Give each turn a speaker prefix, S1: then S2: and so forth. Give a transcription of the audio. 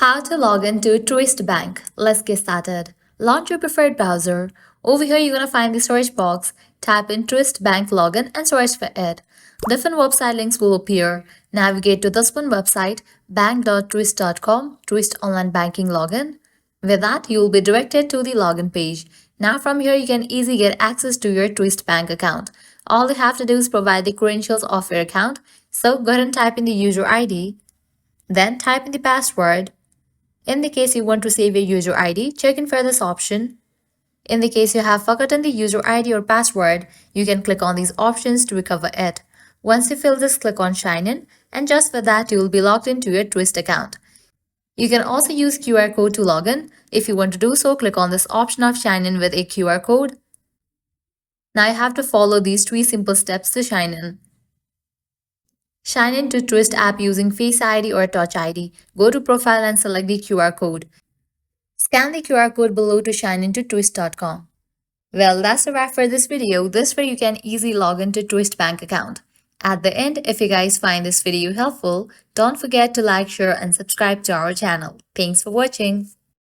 S1: How to log into Truist Bank. Let's get started. Launch your preferred browser. Over here, you're going to find the search box. Type in Truist Bank login and search for it. Different website links will appear. Navigate to this one website, bank.truist.com, Truist Online Banking Login. With that, you will be directed to the login page. Now from here, you can easily get access to your Truist Bank account. All you have to do is provide the credentials of your account. So go ahead and type in the user ID. Then type in the password. In the case you want to save your user ID, check in for this option. In the case you have forgotten the user ID or password, you can click on these options to recover it. Once you fill this, click on Sign In, and just for that, you will be logged into your Truist account. You can also use QR code to log in. If you want to do so, click on this option of Sign In with a QR code. Now you have to follow these 3 simple steps to sign in. Sign in to Truist app using Face ID or Touch ID. Go to Profile and select the QR code. Scan the QR code below to sign into Truist.com. Well, that's a wrap for this video. This way you can easily log into Truist Bank account. At the end, if you guys find this video helpful, don't forget to like, share, and subscribe to our channel. Thanks for watching.